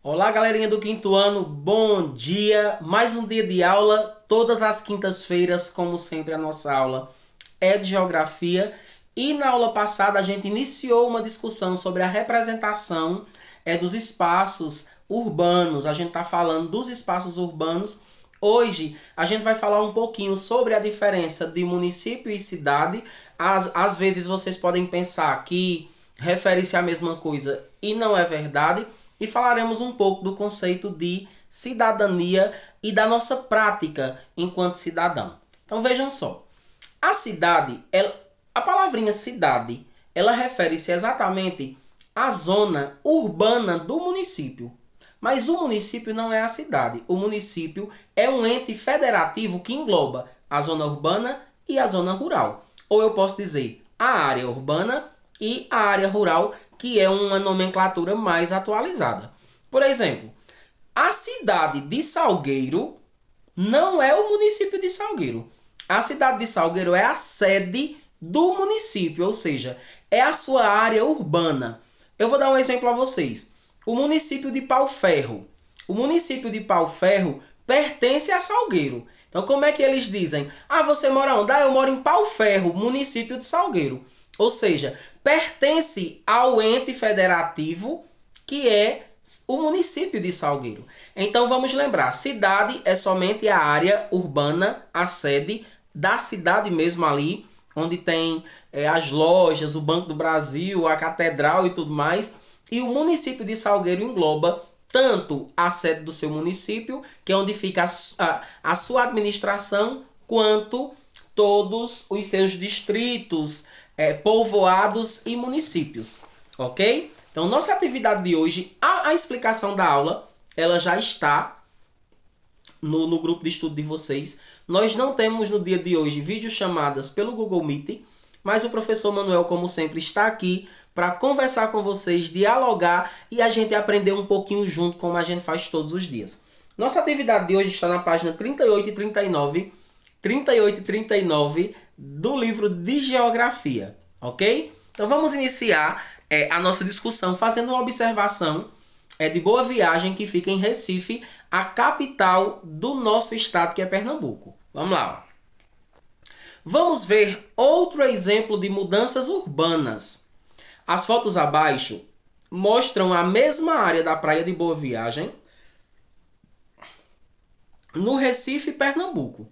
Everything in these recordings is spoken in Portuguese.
Olá, galerinha do quinto ano, bom dia! Mais um dia de aula, todas as quintas-feiras, como sempre, a nossa aula é de geografia. E na aula passada a gente iniciou uma discussão sobre a representação dos espaços urbanos. A gente está falando dos espaços urbanos. Hoje a gente vai falar um pouquinho sobre a diferença de município e cidade. Às vezes vocês podem pensar que refere-se à mesma coisa e não é verdade. E falaremos um pouco do conceito de cidadania e da nossa prática enquanto cidadão. Então vejam só, a cidade, a palavrinha cidade, ela refere-se exatamente à zona urbana do município. Mas o município não é a cidade. O município é um ente federativo que engloba a zona urbana e a zona rural. Ou eu posso dizer a área urbana e a área rural, que é uma nomenclatura mais atualizada. Por exemplo, a cidade de Salgueiro não é o município de Salgueiro. A cidade de Salgueiro é a sede do município, ou seja, é a sua área urbana. Eu vou dar um exemplo a vocês. O município de Pau Ferro. O município de Pau Ferro pertence a Salgueiro. Então, como é que eles dizem? Ah, você mora onde? Ah, eu moro em Pau Ferro, município de Salgueiro. Ou seja, pertence ao ente federativo que é o município de Salgueiro. Então vamos lembrar, cidade é somente a área urbana, a sede da cidade mesmo ali, onde tem as lojas, o Banco do Brasil, a Catedral e tudo mais. E o município de Salgueiro engloba tanto a sede do seu município, que é onde fica a sua administração, quanto todos os seus distritos, povoados e municípios. Ok? Então, nossa atividade de hoje, a explicação da aula, ela já está no grupo de estudo de vocês. Nós não temos no dia de hoje videochamadas pelo Google Meet, mas o professor Manuel, como sempre, está aqui para conversar com vocês, dialogar e a gente aprender um pouquinho junto, como a gente faz todos os dias. Nossa atividade de hoje está na página 38 e 39, 38 e 39 do livro de Geografia, ok? Então vamos iniciar a nossa discussão fazendo uma observação de Boa Viagem, que fica em Recife, a capital do nosso estado, que é Pernambuco. Vamos lá. Vamos ver outro exemplo de mudanças urbanas. As fotos abaixo mostram a mesma área da praia de Boa Viagem, no Recife, Pernambuco.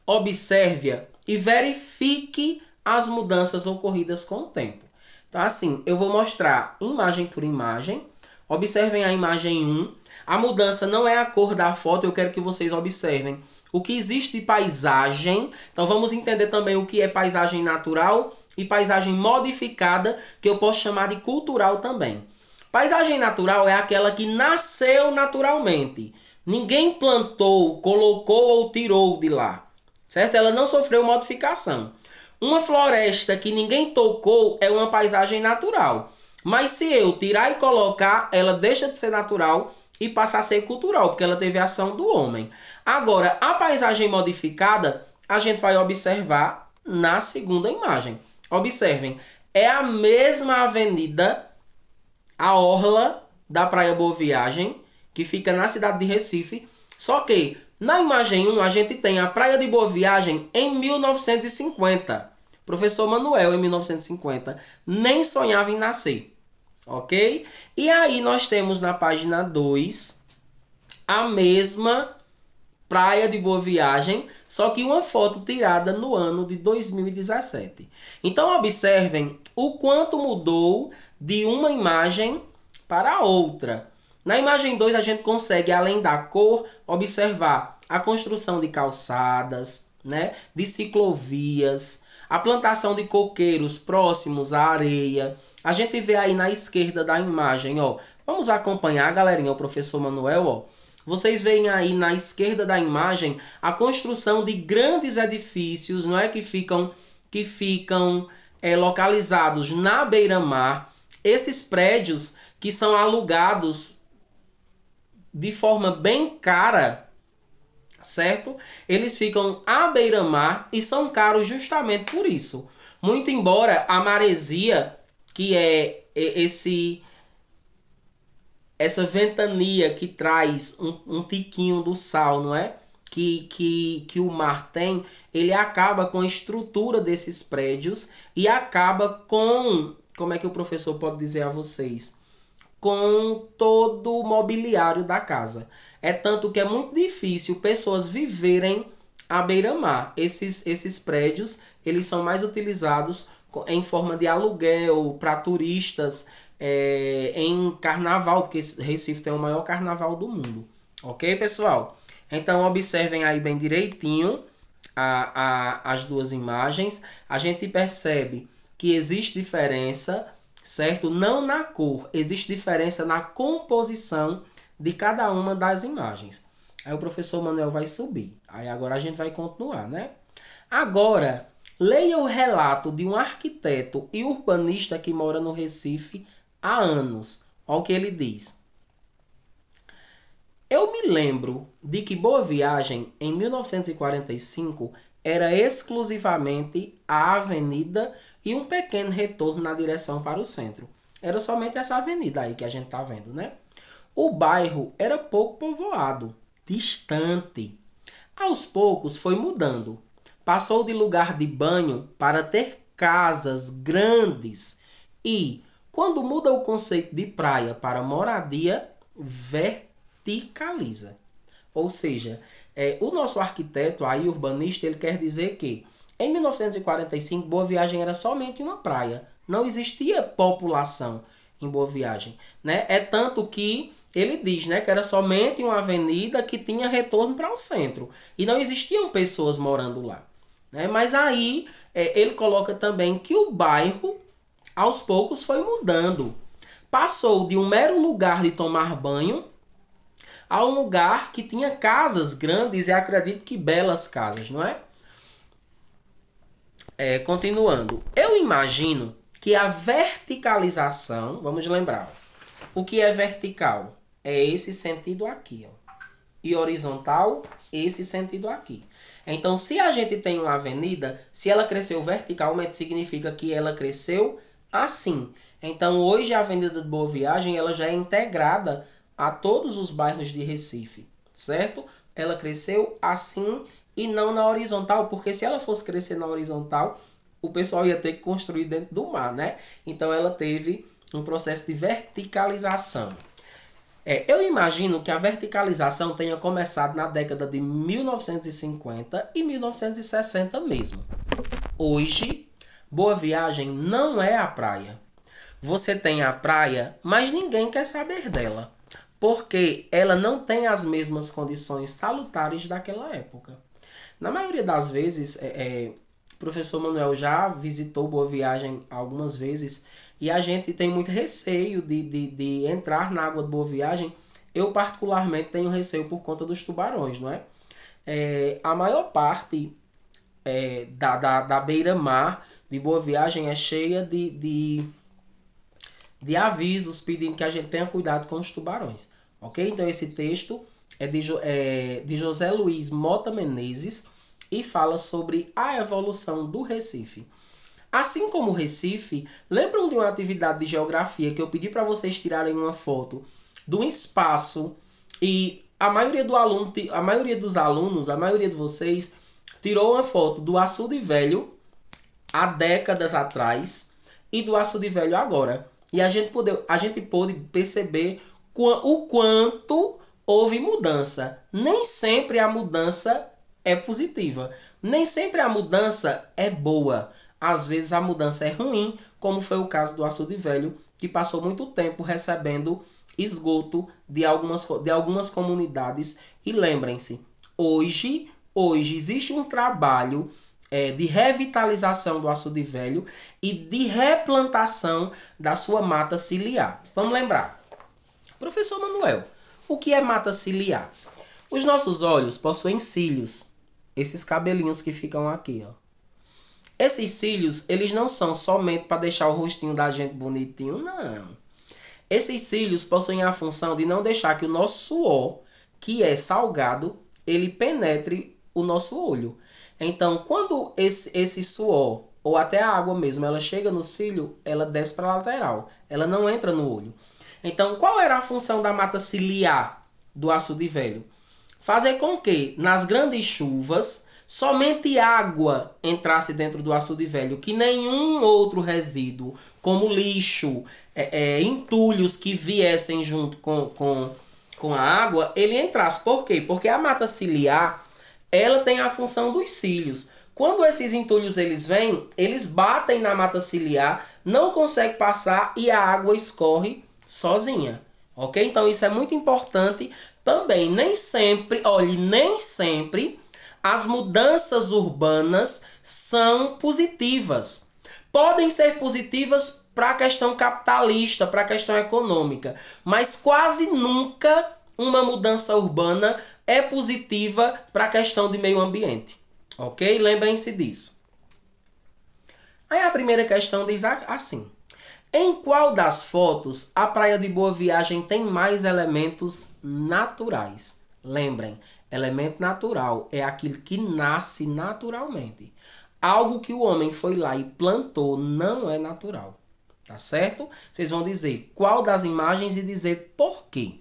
Observe-a e verifique as mudanças ocorridas com o tempo. Então, assim, eu vou mostrar imagem por imagem. Observem a imagem 1. A mudança não é a cor da foto, eu quero que vocês observem o que existe de paisagem. Então, vamos entender também o que é paisagem natural e paisagem modificada, que eu posso chamar de cultural também. Paisagem natural é aquela que nasceu naturalmente. Ninguém plantou, colocou ou tirou de lá. Certo? Ela não sofreu modificação. Uma floresta que ninguém tocou é uma paisagem natural. Mas se eu tirar e colocar, ela deixa de ser natural e passa a ser cultural, porque ela teve a ação do homem. Agora, a paisagem modificada, a gente vai observar na segunda imagem. Observem, é a mesma avenida, a orla da Praia Boa Viagem, que fica na cidade de Recife, só que na imagem 1 a gente tem a Praia de Boa Viagem em 1950. Professor Manuel, em 1950, nem sonhava em nascer. Ok? E aí nós temos na página 2 a mesma Praia de Boa Viagem, só que uma foto tirada no ano de 2017. Então observem o quanto mudou de uma imagem para outra. Na imagem 2 a gente consegue, além da cor, observar a construção de calçadas, né, de ciclovias, a plantação de coqueiros próximos à areia. A gente vê aí na esquerda da imagem, ó. Vamos acompanhar, galerinha, o professor Manuel, ó. Vocês veem aí na esquerda da imagem a construção de grandes edifícios, não é, que ficam localizados na beira-mar. Esses prédios que são alugados de forma bem cara, certo? Eles ficam à beira-mar e são caros justamente por isso. Muito embora a maresia, que é essa ventania que traz um tiquinho do sal, não é? Que o mar tem, ele acaba com a estrutura desses prédios e acaba com, como é que o professor pode dizer a vocês? Com todo o mobiliário da casa. É tanto que é muito difícil pessoas viverem à beira-mar. Esses prédios, eles são mais utilizados em forma de aluguel para turistas, em carnaval, porque Recife tem o maior carnaval do mundo. Ok, pessoal? Então, observem aí bem direitinho as duas imagens. A gente percebe que existe diferença, certo? Não na cor, existe diferença na composição de cada uma das imagens. Aí o professor Manuel vai subir. Aí agora a gente vai continuar, né? Agora, leia o relato de um arquiteto e urbanista que mora no Recife há anos. Olha o que ele diz. Eu me lembro de que Boa Viagem, em 1945, era exclusivamente a avenida e um pequeno retorno na direção para o centro. Era somente essa avenida aí que a gente está vendo, né? O bairro era pouco povoado, distante. Aos poucos foi mudando. Passou de lugar de banho para ter casas grandes e, quando muda o conceito de praia para moradia, verticaliza. Ou seja, o nosso arquiteto, aí urbanista, ele quer dizer que em 1945 Boa Viagem era somente uma praia. Não existia população em Boa Viagem, né? É tanto que ele diz, né, que era somente uma avenida que tinha retorno para o centro e não existiam pessoas morando lá, né? Mas aí ele coloca também que o bairro aos poucos foi mudando. Passou de um mero lugar de tomar banho a um lugar que tinha casas grandes e acredito que belas casas, não é? Continuando, eu imagino que a verticalização, vamos lembrar, o que é vertical? É esse sentido aqui, ó. E horizontal, esse sentido aqui. Então, se a gente tem uma avenida, se ela cresceu verticalmente, significa que ela cresceu assim. Então, hoje a Avenida de Boa Viagem ela já é integrada a todos os bairros de Recife, certo? Ela cresceu assim e não na horizontal, porque se ela fosse crescer na horizontal, o pessoal ia ter que construir dentro do mar, né? Então, ela teve um processo de verticalização. Eu imagino que a verticalização tenha começado na década de 1950 e 1960 mesmo. Hoje, Boa Viagem não é a praia. Você tem a praia, mas ninguém quer saber dela, porque ela não tem as mesmas condições salutares daquela época. Na maioria das vezes, o professor Manuel já visitou Boa Viagem algumas vezes e a gente tem muito receio de entrar na água de Boa Viagem. Eu, particularmente, tenho receio por conta dos tubarões, não é? A maior parte da beira-mar de Boa Viagem é cheia de avisos pedindo que a gente tenha cuidado com os tubarões. Ok? Então, esse texto é de José Luiz Mota Menezes e fala sobre a evolução do Recife. Assim como o Recife, lembram de uma atividade de geografia que eu pedi para vocês tirarem uma foto de um espaço e a maioria dos alunos, a maioria de vocês, tirou uma foto do Açude Velho há décadas atrás e do Açude Velho agora. E a gente pôde perceber o quanto houve mudança. Nem sempre a mudança é positiva. Nem sempre a mudança é boa. Às vezes a mudança é ruim, como foi o caso do Açude Velho, que passou muito tempo recebendo esgoto de algumas comunidades. E lembrem-se, hoje existe um trabalho de revitalização do Açude Velho e de replantação da sua mata ciliar. Vamos lembrar. Professor Manuel, o que é mata ciliar? Os nossos olhos possuem cílios, esses cabelinhos que ficam aqui, ó. Esses cílios, eles não são somente para deixar o rostinho da gente bonitinho, não. Esses cílios possuem a função de não deixar que o nosso suor, que é salgado, ele penetre o nosso olho. Então, quando esse suor, ou até a água mesmo, ela chega no cílio, ela desce para a lateral. Ela não entra no olho. Então, qual era a função da mata ciliar do açude velho? Fazer com que, nas grandes chuvas, somente água entrasse dentro do açude velho, que nenhum outro resíduo, como lixo, entulhos que viessem junto com a água, ele entrasse. Por quê? Porque a mata ciliar, ela tem a função dos cílios. Quando esses entulhos eles vêm, eles batem na mata ciliar, não consegue passar e a água escorre sozinha. Ok? Então isso é muito importante também. Nem sempre as mudanças urbanas são positivas. Podem ser positivas para a questão capitalista, para a questão econômica, mas quase nunca uma mudança urbana é positiva para a questão de meio ambiente. Ok? Lembrem-se disso. Aí a primeira questão diz assim: em qual das fotos a Praia de Boa Viagem tem mais elementos naturais? Lembrem, elemento natural é aquilo que nasce naturalmente. Algo que o homem foi lá e plantou não é natural. Tá certo? Vocês vão dizer qual das imagens e dizer por quê.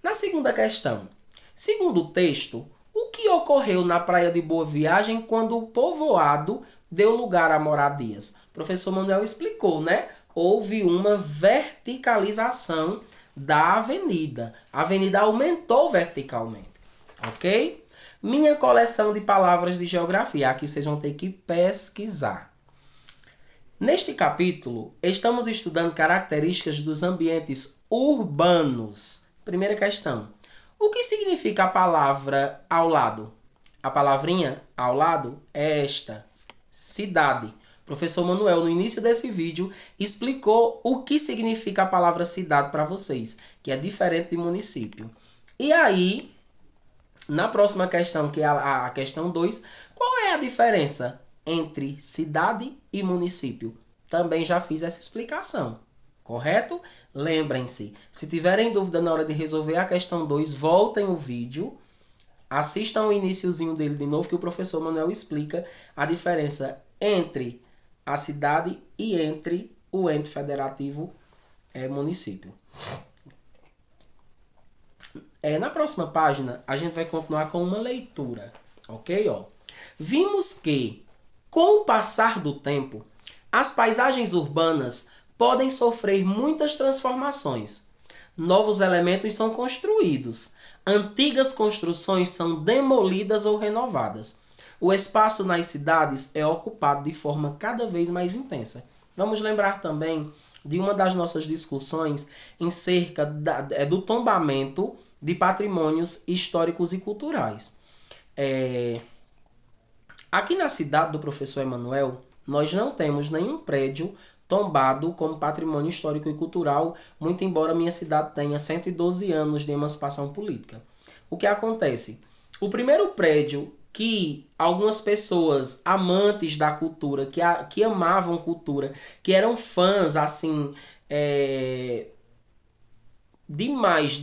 Na segunda questão, segundo o texto, o que ocorreu na Praia de Boa Viagem quando o povoado deu lugar a moradias? O professor Manuel explicou, né? Houve uma verticalização da avenida. A avenida aumentou verticalmente, ok? Minha coleção de palavras de geografia. Aqui vocês vão ter que pesquisar. Neste capítulo, estamos estudando características dos ambientes urbanos. Primeira questão. O que significa a palavra ao lado? A palavrinha ao lado é esta. Cidade. O professor Manuel, no início desse vídeo, explicou o que significa a palavra cidade para vocês, que é diferente de município. E aí, na próxima questão, que é a questão 2, qual é a diferença entre cidade e município? Também já fiz essa explicação, correto? Lembrem-se, se tiverem dúvida na hora de resolver a questão 2, voltem o vídeo, assistam o iniciozinho dele de novo, que o professor Manuel explica a diferença entre a cidade e entre o ente federativo município. Na próxima página, a gente vai continuar com uma leitura, ok? Vimos que, com o passar do tempo, as paisagens urbanas podem sofrer muitas transformações. Novos elementos são construídos. Antigas construções são demolidas ou renovadas. O espaço nas cidades é ocupado de forma cada vez mais intensa. Vamos lembrar também de uma das nossas discussões em cerca do tombamento de patrimônios históricos e culturais. Aqui na cidade do professor Emanuel, nós não temos nenhum prédio tombado como patrimônio histórico e cultural, muito embora minha cidade tenha 112 anos de emancipação política. O que acontece? O primeiro prédio que algumas pessoas amantes da cultura, que amavam cultura, que eram fãs, assim, demais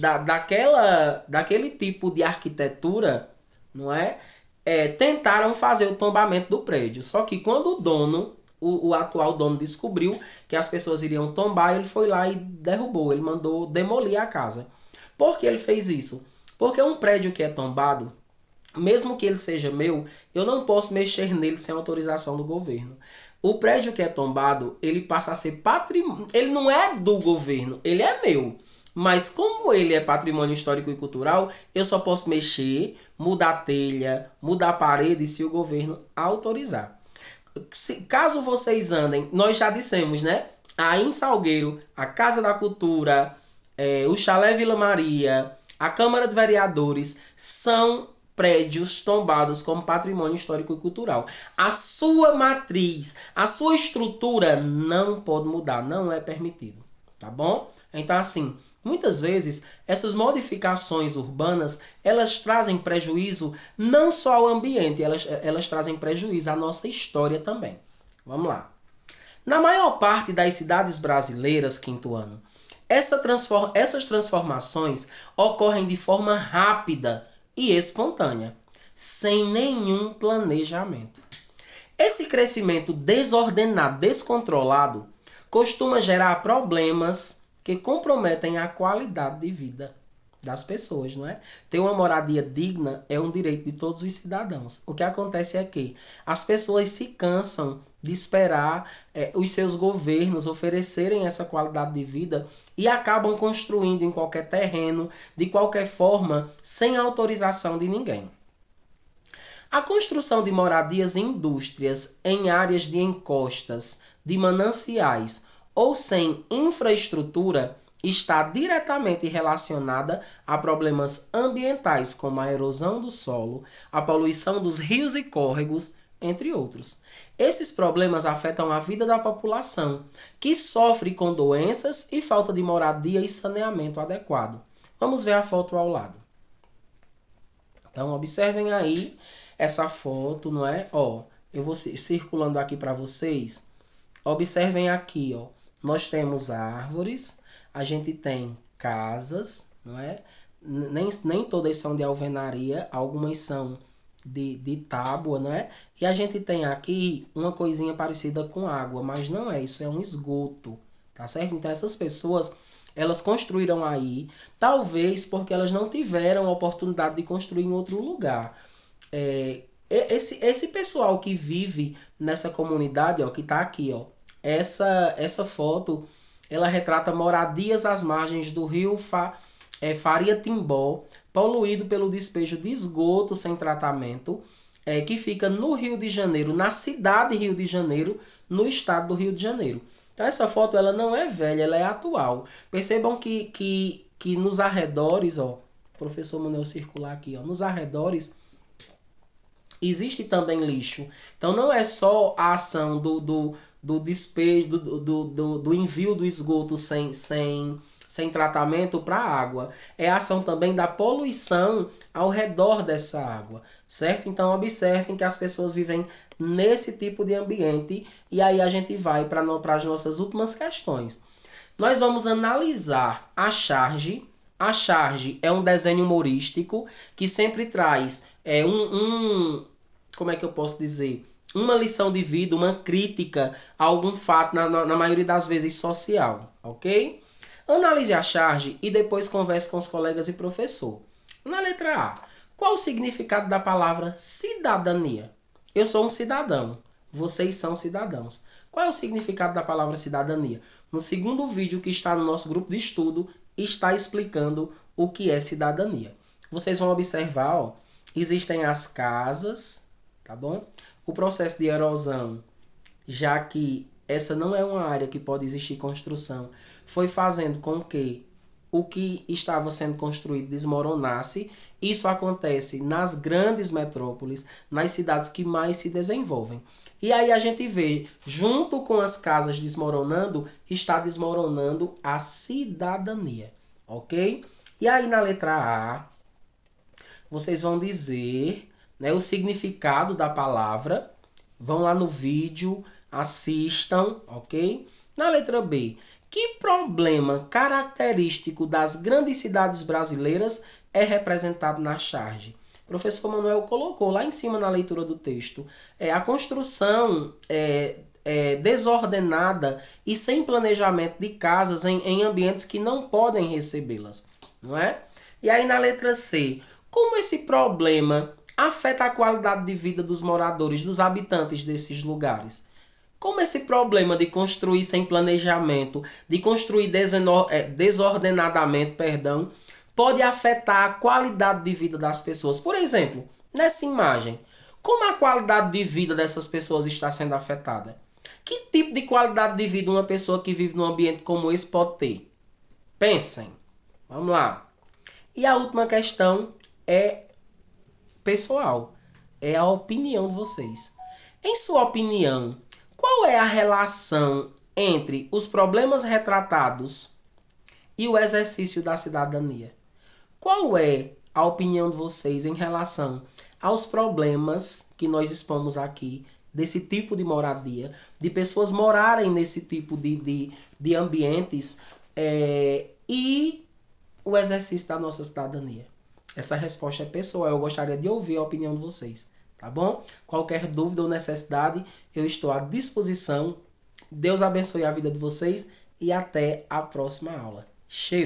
daquele tipo de arquitetura, não é? Tentaram fazer o tombamento do prédio. Só que quando o dono, o atual dono, descobriu que as pessoas iriam tombar, ele foi lá e derrubou. Ele mandou demolir a casa. Por que ele fez isso? Porque um prédio que é tombado, mesmo que ele seja meu, eu não posso mexer nele sem autorização do governo. O prédio que é tombado, ele passa a ser patrimônio. Ele não é do governo, ele é meu. Mas como ele é patrimônio histórico e cultural, eu só posso mexer, mudar a telha, mudar a parede se o governo autorizar. Caso vocês andem, nós já dissemos, né? Aí em Salgueiro, a Casa da Cultura, o Chalé Vila Maria, a Câmara de Vereadores, são prédios tombados como patrimônio histórico e cultural. A sua matriz, a sua estrutura não pode mudar, não é permitido, tá bom? Então, assim, muitas vezes essas modificações urbanas, elas trazem prejuízo não só ao ambiente, elas trazem prejuízo à nossa história também. Vamos lá. Na maior parte das cidades brasileiras, quinto ano, essas transformações ocorrem de forma rápida e espontânea, sem nenhum planejamento. Esse crescimento desordenado, descontrolado, costuma gerar problemas que comprometem a qualidade de vida das pessoas, não é? Ter uma moradia digna é um direito de todos os cidadãos. O que acontece é que as pessoas se cansam de esperar os seus governos oferecerem essa qualidade de vida e acabam construindo em qualquer terreno, de qualquer forma, sem autorização de ninguém. A construção de moradias e indústrias em áreas de encostas, de mananciais ou sem infraestrutura está diretamente relacionada a problemas ambientais, como a erosão do solo, a poluição dos rios e córregos, entre outros. Esses problemas afetam a vida da população, que sofre com doenças e falta de moradia e saneamento adequado. Vamos ver a foto ao lado. Então, observem aí essa foto, não é? Ó, eu vou circulando aqui para vocês. Observem aqui, ó. Nós temos árvores, a gente tem casas, não é? Nem todas são de alvenaria, algumas são de tábua, não é? E a gente tem aqui uma coisinha parecida com água, mas não é, isso é um esgoto, tá certo? Então essas pessoas, elas construíram aí, talvez porque elas não tiveram a oportunidade de construir em outro lugar. Esse pessoal que vive nessa comunidade, ó, que está aqui, ó, essa foto, ela retrata moradias às margens do rio Faria Timbó, poluído pelo despejo de esgoto sem tratamento, que fica no Rio de Janeiro, na cidade de Rio de Janeiro, no estado do Rio de Janeiro. Então essa foto ela não é velha, ela é atual. Percebam que nos arredores, ó, o professor Manuel circular aqui, ó, nos arredores existe também lixo. Então não é só a ação do despejo, do envio do esgoto sem tratamento para a água. É a ação também da poluição ao redor dessa água, certo? Então observem que as pessoas vivem nesse tipo de ambiente e aí a gente vai para as nossas últimas questões. Nós vamos analisar a charge. A charge é um desenho humorístico que sempre traz como é que eu posso dizer? Uma lição de vida, uma crítica a algum fato, na maioria das vezes social, ok? Analise a charge e depois converse com os colegas e professor. Na letra A, qual o significado da palavra cidadania? Eu sou um cidadão, vocês são cidadãos. Qual é o significado da palavra cidadania? No segundo vídeo que está no nosso grupo de estudo, está explicando o que é cidadania. Vocês vão observar, ó, existem as casas, tá bom? O processo de erosão, já que essa não é uma área que pode existir construção, foi fazendo com que o que estava sendo construído desmoronasse. Isso acontece nas grandes metrópoles, nas cidades que mais se desenvolvem. E aí a gente vê, junto com as casas desmoronando, está desmoronando a cidadania, ok? E aí na letra A, vocês vão dizer, né, o significado da palavra. Vão lá no vídeo, assistam, ok? Na letra B, que problema característico das grandes cidades brasileiras é representado na charge? O professor Manuel colocou lá em cima na leitura do texto. A construção desordenada e sem planejamento de casas em ambientes que não podem recebê-las, não é? E aí na letra C, como esse problema afeta a qualidade de vida dos moradores, dos habitantes desses lugares? Como esse problema de construir sem planejamento, de construir desordenadamente, pode afetar a qualidade de vida das pessoas? Por exemplo, nessa imagem, como a qualidade de vida dessas pessoas está sendo afetada? Que tipo de qualidade de vida uma pessoa que vive num ambiente como esse pode ter? Pensem. Vamos lá. E a última questão é pessoal. É a opinião de vocês. Em sua opinião, qual é a relação entre os problemas retratados e o exercício da cidadania? Qual é a opinião de vocês em relação aos problemas que nós expomos aqui, desse tipo de moradia, de pessoas morarem nesse tipo de ambientes e o exercício da nossa cidadania? Essa resposta é pessoal, eu gostaria de ouvir a opinião de vocês, tá bom? Qualquer dúvida ou necessidade, eu estou à disposição. Deus abençoe a vida de vocês e até a próxima aula. Cheiro!